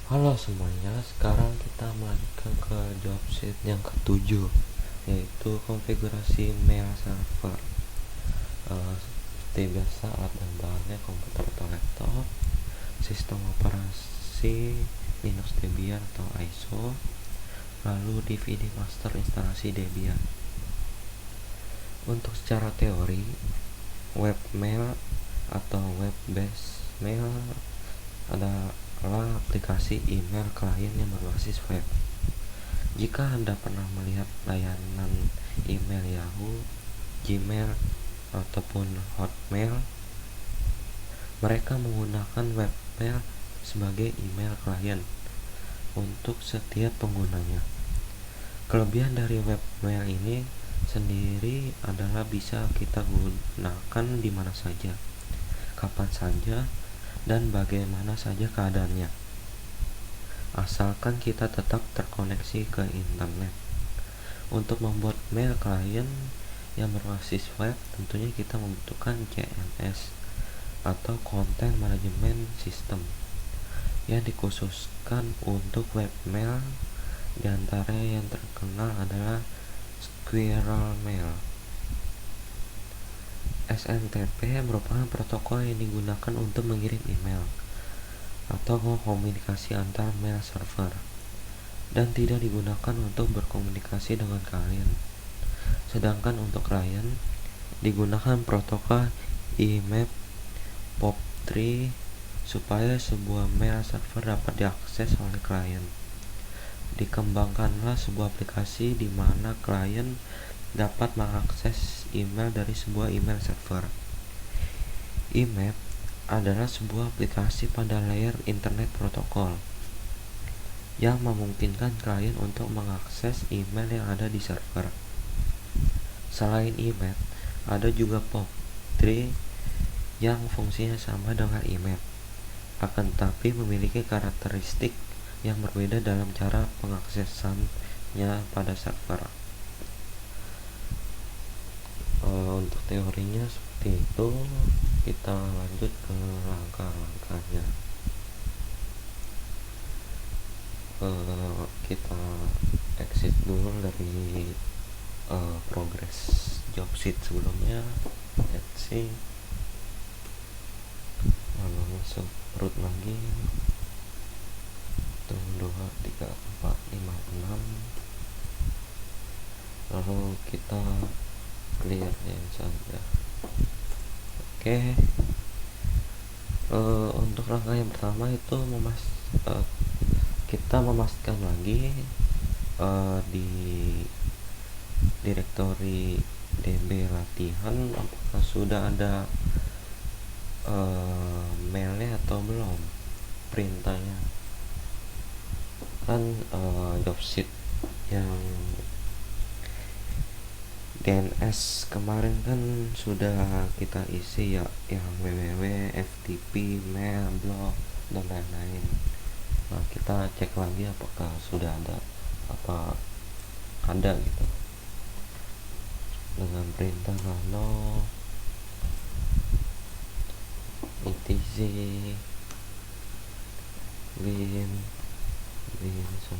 Halo semuanya, sekarang kita melanjutkan ke job sheet yang ketujuh, yaitu konfigurasi mail server. Seperti biasa, alat dan bahannya komputer atau laptop, sistem operasi Linux Debian atau ISO, lalu DVD master instalasi Debian. Untuk secara teori, webmail atau web-based mail adalah aplikasi email klien yang berbasis web. Jika Anda pernah melihat layanan email Yahoo, Gmail, ataupun Hotmail, mereka menggunakan webmail sebagai email klien untuk setiap penggunanya. Kelebihan dari webmail ini sendiri adalah bisa kita gunakan di mana saja, kapan saja, dan bagaimana saja keadaannya, asalkan kita tetap terkoneksi ke internet. Untuk membuat mail klien yang berbasis web, tentunya kita membutuhkan CMS atau Content Management System yang dikhususkan untuk webmail. Di antara yang terkenal adalah Squirrel Mail. SMTP merupakan protokol yang digunakan untuk mengirim email atau komunikasi antar mail server, dan tidak digunakan untuk berkomunikasi dengan klien. Sedangkan untuk klien digunakan protokol IMAP POP3 supaya sebuah mail server dapat diakses oleh klien. Dikembangkanlah sebuah aplikasi di mana klien dapat mengakses email dari sebuah email server. IMAP adalah sebuah aplikasi pada layer internet protokol yang memungkinkan klien untuk mengakses email yang ada di server. Selain IMAP, ada juga POP3 yang fungsinya sama dengan IMAP, akan tetapi memiliki karakteristik yang berbeda dalam cara pengaksesannya pada server. Untuk teorinya seperti itu. Kita lanjut ke langkah-langkahnya. Kita exit dulu dari progress job sheet sebelumnya. Let's see. Lalu masuk root lagi. 1, 2, 3, 4, 5, 6. Lalu kita clear yang saja. Oke. Untuk langkah yang pertama itu kita memastikan lagi di direktori DB latihan apakah sudah ada mailnya atau belum, perintahnya. Kan job sheet yang DNS kemarin kan sudah kita isi ya, yang www, FTP, mail, blog, dan lain-lain. Nah, kita cek lagi apakah sudah ada gitu dengan perintah nano etc win 9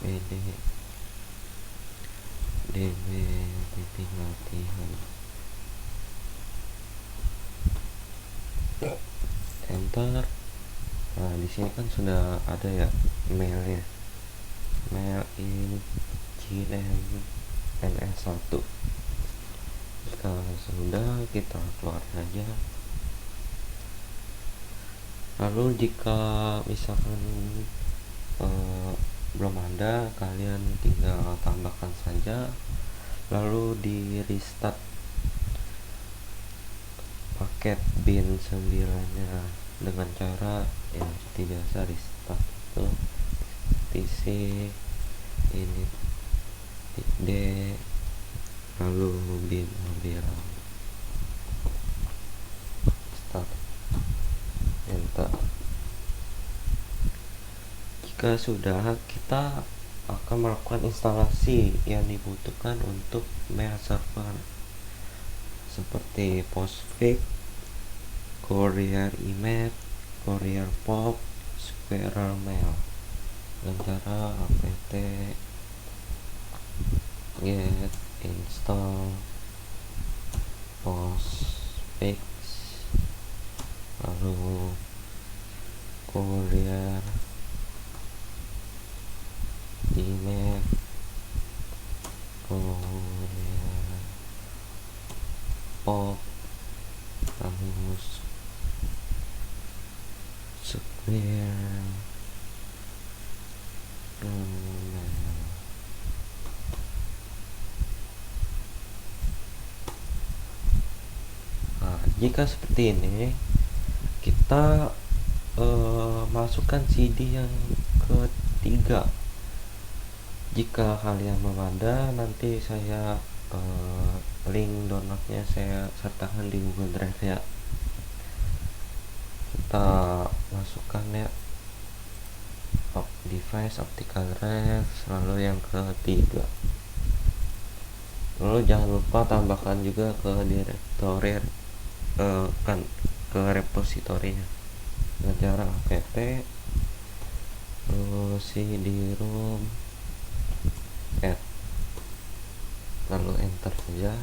PD DB titik latihan enter. Nah, di sini kan sudah ada ya mailnya, mail in GNS1. Jika sudah, kita keluar saja. Lalu jika misalkan belum ada, kalian tinggal tambahkan saja, lalu di restart paket bin 9-nya dengan cara yang seperti biasa. Restart itu tc ini d lalu bin ambil start, enter. Jika sudah, kita akan melakukan instalasi yang dibutuhkan untuk mail server seperti Postfix, Courier Image, Courier Pop, Squirrel Mail. Dengan cara apt get install postfix, lalu Courier Image, Courier Pop, lalu Squirrel Mail. Nah, jika seperti ini kita masukkan CD yang ketiga. Jika kalian memada, nanti saya link downloadnya saya sertakan di Google Drive ya. Kita masukkan ya, device optical ref, lalu yang ketiga. Lalu jangan lupa tambahkan juga ke direktori ke repositorinya dengan cara apt cd-rom add, lalu enter saja.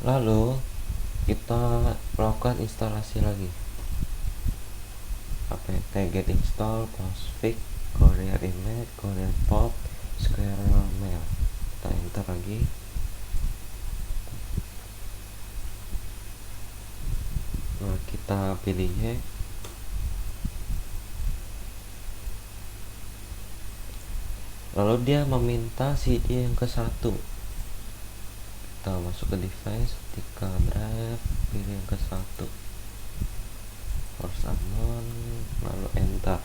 Lalu kita melakukan instalasi lagi, apt get install postfix, Courier Image, Courier Pop, Squirrel Mail. Kita enter lagi. Nah, kita pilih Y. Lalu dia meminta CD yang ke-1. Kita masuk ke device, ketika drive, pilih yang ke-1, force unknown, lalu enter.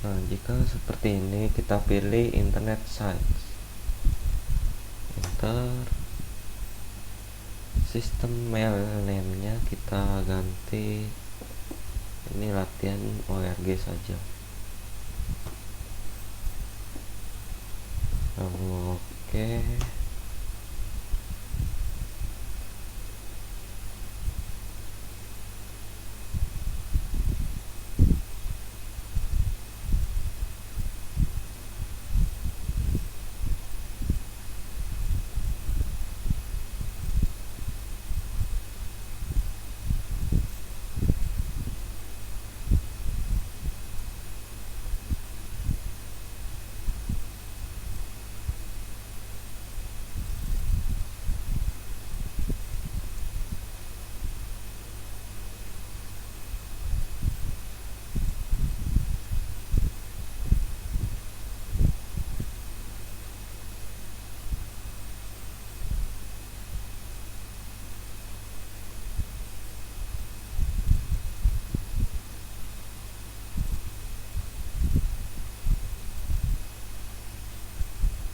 Nah, jika seperti ini kita pilih internet sites, enter. Sistem mail name-nya kita ganti, ini latihan org saja. Lalu oke.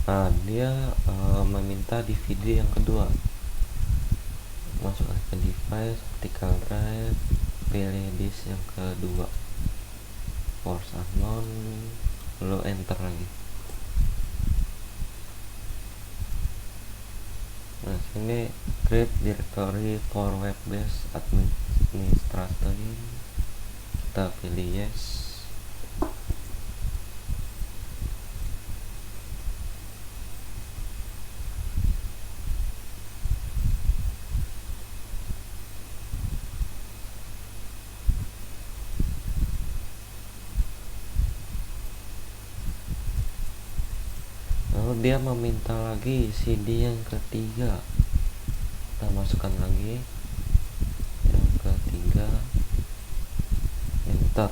Nah, dia meminta DVD yang kedua. Masuk ke device, optical drive, pilih disk yang kedua, force unknown, lalu enter lagi. Nah, sini create directory for web based administrator, kita pilih yes. Lalu dia meminta lagi CD yang ketiga, kita masukkan lagi yang ketiga, enter.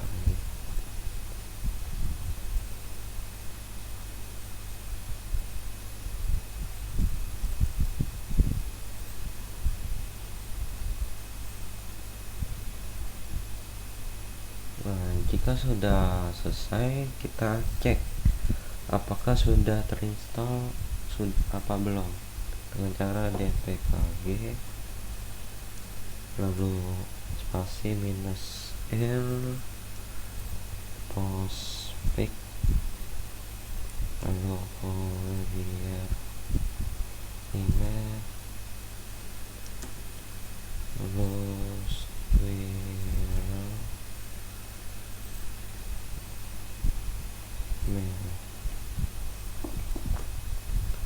Nah, jika sudah selesai, kita cek apakah sudah terinstall apa belum, dengan cara dpkg lalu spasi -l postfix mail.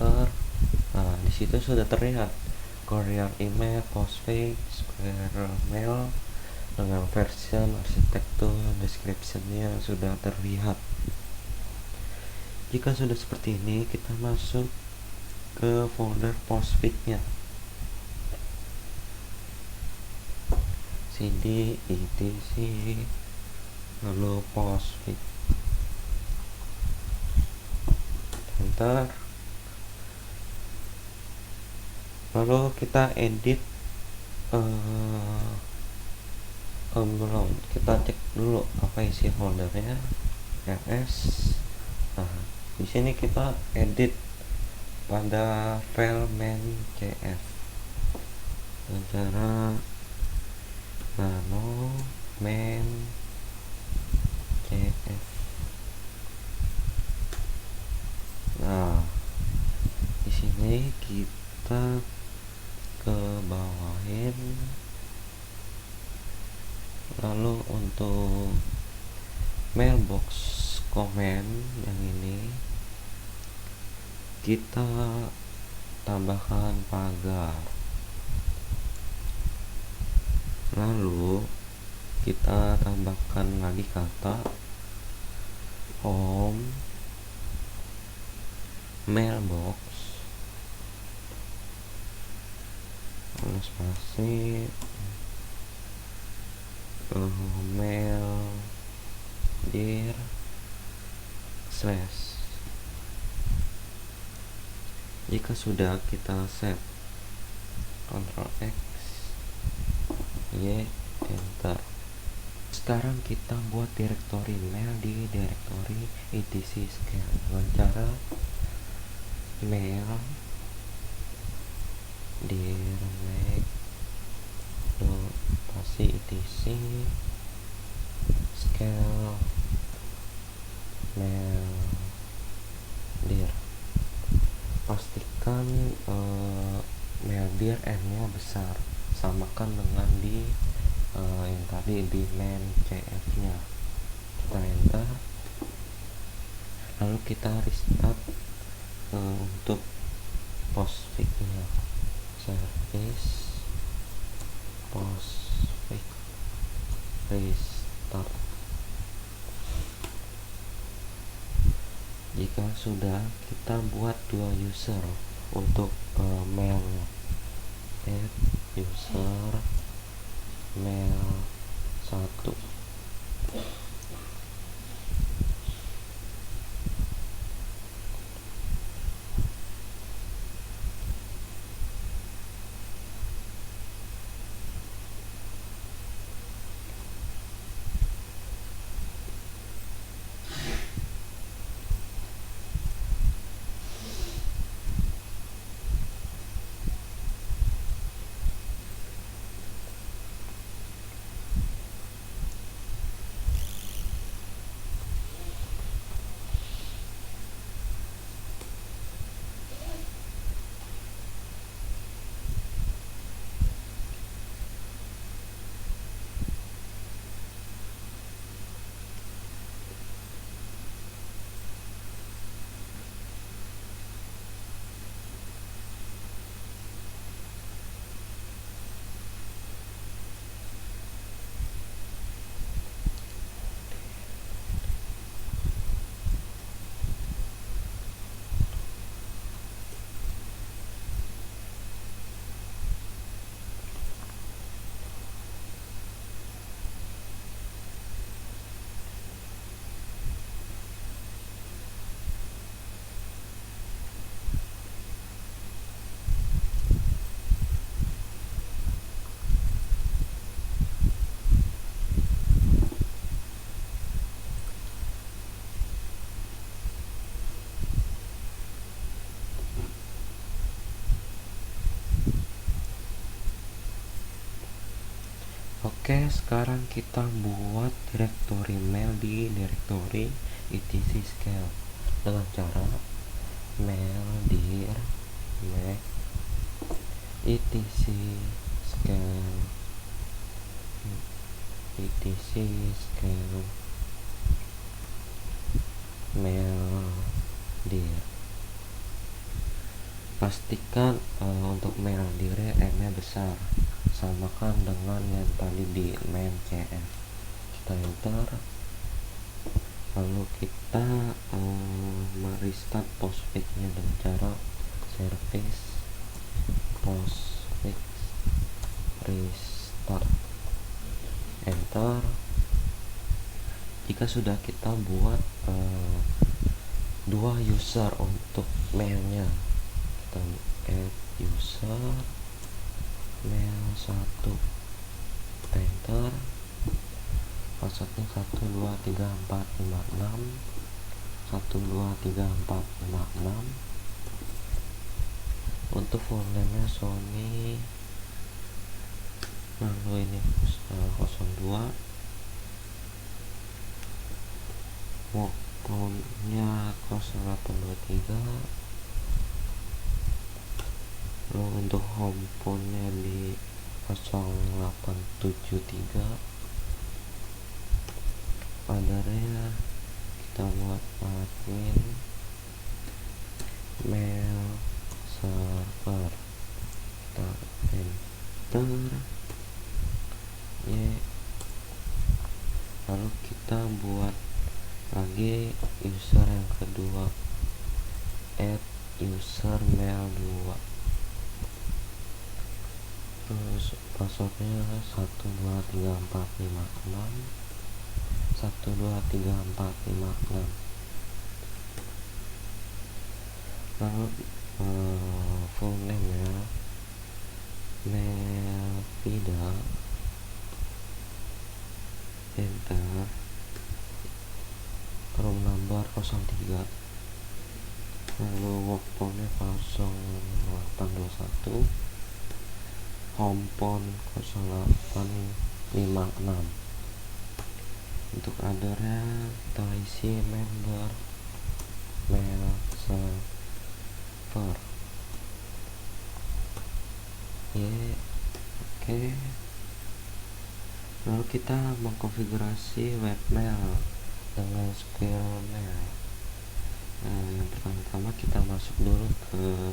Nah, di situ sudah terlihat courier email, postpaid, square mail dengan version, arsitektur, description-nya sudah terlihat. Jika sudah seperti ini, kita masuk ke folder postpaid-nya. cd etc lalu postpaid, enter. Lalu kita edit belum, kita cek dulu apa isi foldernya, ls. Nah, di sini kita edit pada file main.cf dengan cara nano main.cf. Nah, di sini kita ke bawahin. Lalu untuk mailbox comment yang ini kita tambahkan pagar. Lalu kita tambahkan lagi kata home mailbox, lalu spasi mail dir slash. Jika sudah, kita save, Ctrl X Y, enter. Sekarang kita buat direktori mail di direktori etc scale dengan cara mail dir make pasi etc scale mail dir. Pastikan mail dir n-nya besar, samakan dengan di yang tadi di main.cf nya. Kita enter, lalu kita restart untuk postfix nya, service postfix restart. Jika sudah, kita buat dua user untuk mailnya, add user mail 1. Oke, sekarang kita buat direktori mail di direktori etc scale dengan cara mail dir make etc scale etc scale mail pastikan untuk mail dire M-nya besar, samakan dengan yang tadi di main CF. Kita enter, lalu kita merestart postfix-nya dengan cara service postfix restart, enter. Jika sudah kita buat dua user untuk mailnya, kita add user mail 1, enter, passwordnya 123456 123456. untuk full name nya Sony, lalu ini 02, workphone-nya 0823, lalu untuk homepone-nya di 0873, padarnya kita buat admin mail server, kita enter lalu kita buat lagi user yang kedua, add user mail 2, terus passwordnya 123456 123456, lalu full name ya Melvida, enter, room number 03, lalu workphone nya 0821, homepone 0856. Untuk othernya kita isi member mail server. Oke. Lalu kita mengkonfigurasi webmail dengan Squirrel Mail. Yang pertama kita masuk dulu ke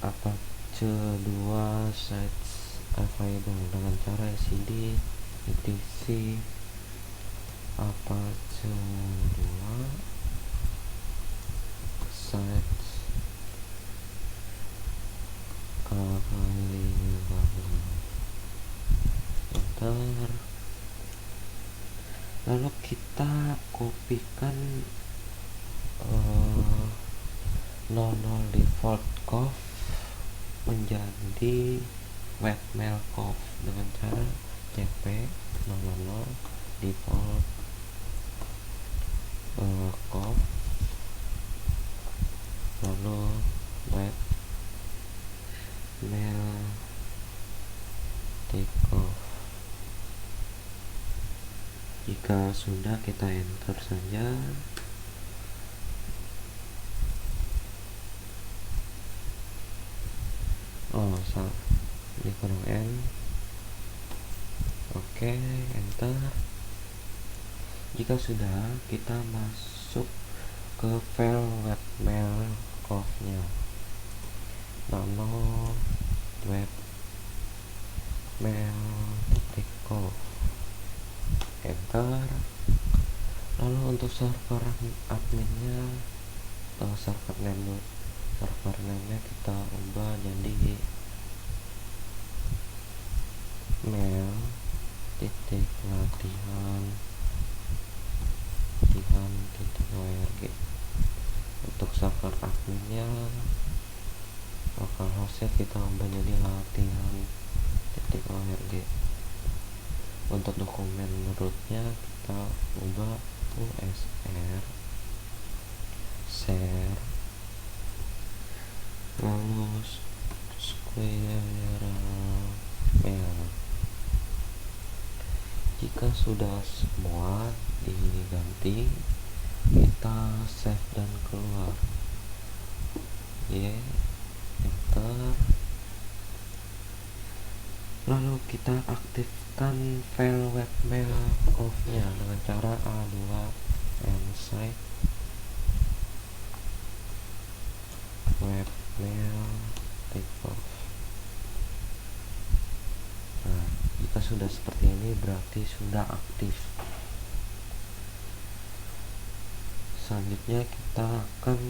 Apache 2 sites available dengan cara cd etc Apache 2 sites available, enter. Lalu kita kopikan 00 default conf menjadi webmail conf dengan cara cp 00 default conf, lalu webmail takeoff. Jika sudah, kita enter saja. Ini kurang N. Oke, enter. Jika sudah, kita masuk ke file webmail conf-nya, nano webmail.conf, enter. Lalu untuk server adminnya, server name-nya kita ubah jadi mail latihan.org. Untuk server adminnya localhost-nya kita ubah jadi latihan.org. Untuk dokumen rootnya kita ubah usr share, lalu Squirrel Mail. Jika sudah semua diganti, kita save dan keluar. Enter. Lalu kita aktifkan file webmail conf-nya dengan cara A2 nsite web sudah seperti ini berarti sudah aktif. Selanjutnya kita akan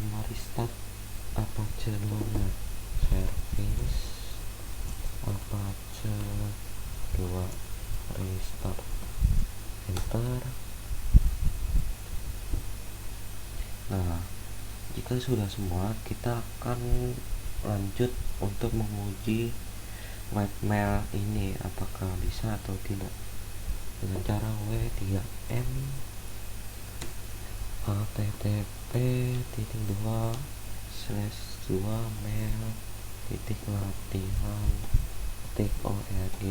merestart Apache Luna service Apache 2 restart, enter. Nah, jika sudah semua, kita akan lanjut untuk menguji webmail ini apakah bisa atau tidak dengan cara w3m http://2mail.latihan.org,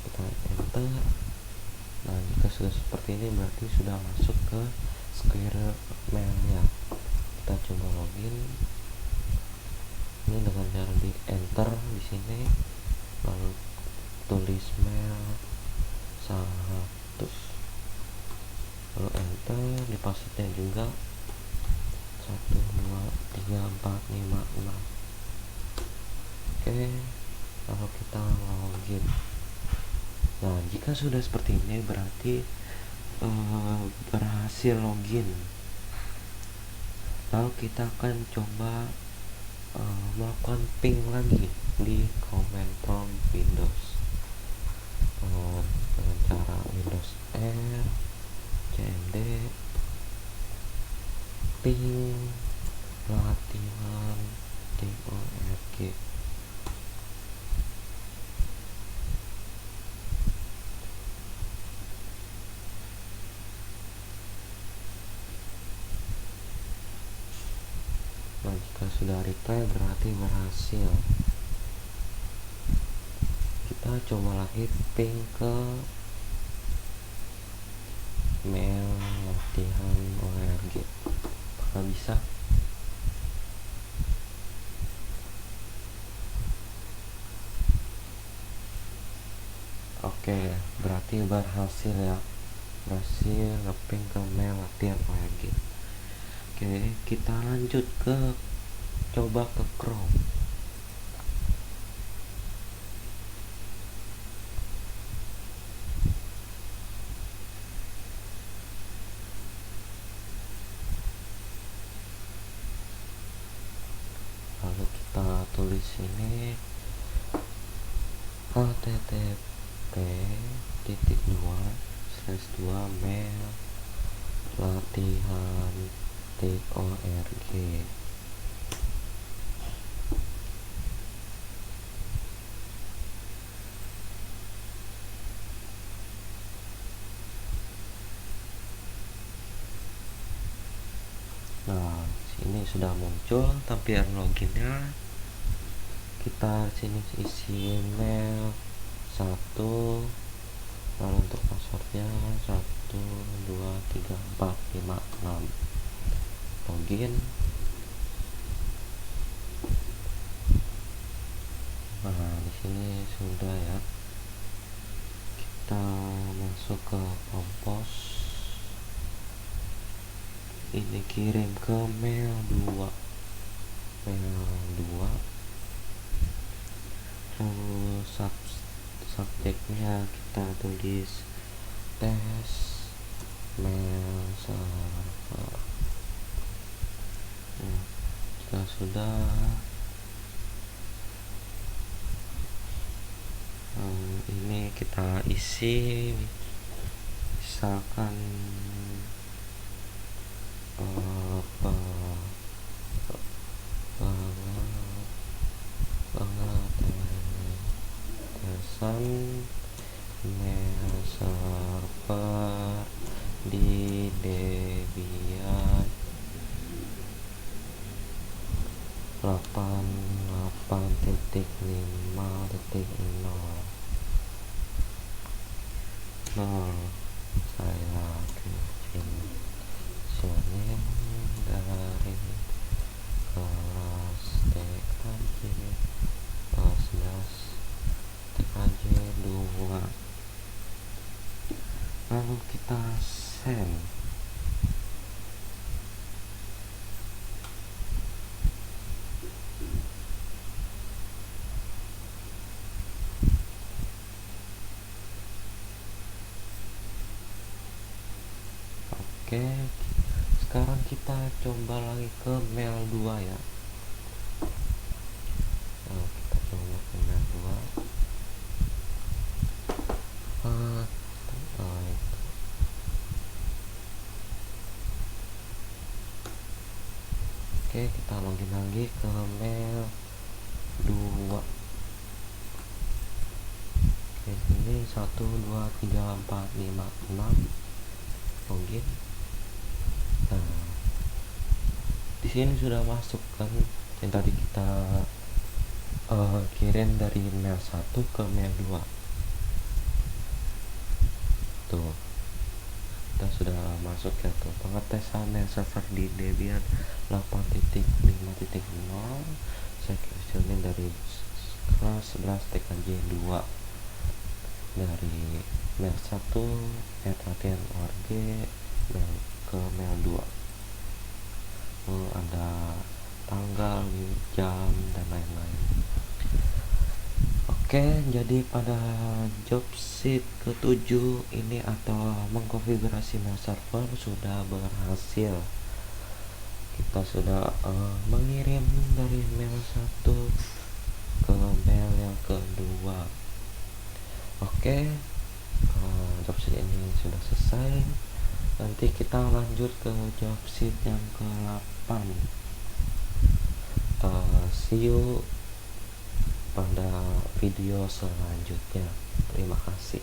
kita enter. Nah, jika sudah seperti ini berarti sudah masuk ke Square mailnya. Kita coba login ini dengan cara di enter di sini, lalu tulis mail 100, lalu enter, di passwordnya juga 1 2 3 4 5 6. Oke, lalu kita login. Nah, jika sudah seperti ini berarti berhasil login. Lalu kita akan coba melakukan ping lagi di command prompt Windows dengan cara Windows R cmd ping latihan.org. Nah, jika sudah reply berarti berhasil. Kita coba lagi ping ke mail latihan.org, apakah bisa? Oke, berarti berhasil ya, berhasil nge-ping ke mail latihan.org. Oke, kita lanjut coba ke Chrome. Lalu kita tulis ini http://2mail latihan.org. Nah, sini sudah muncul tampilan loginnya. Kita sini isi email 1, lalu untuk passwordnya 1 2 3 4 5 6. Login. Nah, di sini sudah ya. Kita masuk ke compose. Ini kirim ke mail 2. Lalu subjeknya kita tulis tes mail server. Jika sudah ini kita isi misalkan pengetesan mail server di Debian 88.5.0. Saya bikin username dari kelas TKJ 2, lalu kita send. Oke, sekarang kita coba lagi ke mail 2 ya. Nah, kita coba ke mail 2. Oke, kita login lagi ke mail 2. Oke, sini 1 2 3 4 5 6 login. Nah, di sini sudah masuk kan yang tadi kita kirim dari mail 1 ke mail 2. Tuh, kita sudah masuk ya tuh. Pengetesan mail server di Debian 8.5.0 security dari kelas 11 TKJ 2 dari mail 1 @latihan.org mail ke mail 2. Ada tanggal, jam, dan lain-lain. Oke, jadi pada job sheet ke-7 ini atau mengkonfigurasi mail server sudah berhasil. Kita sudah mengirim dari mail 1 ke mail yang kedua. Oke, job sheet ini sudah selesai. Nanti kita lanjut ke job sheet yang ke-8. See you pada video selanjutnya. Terima kasih.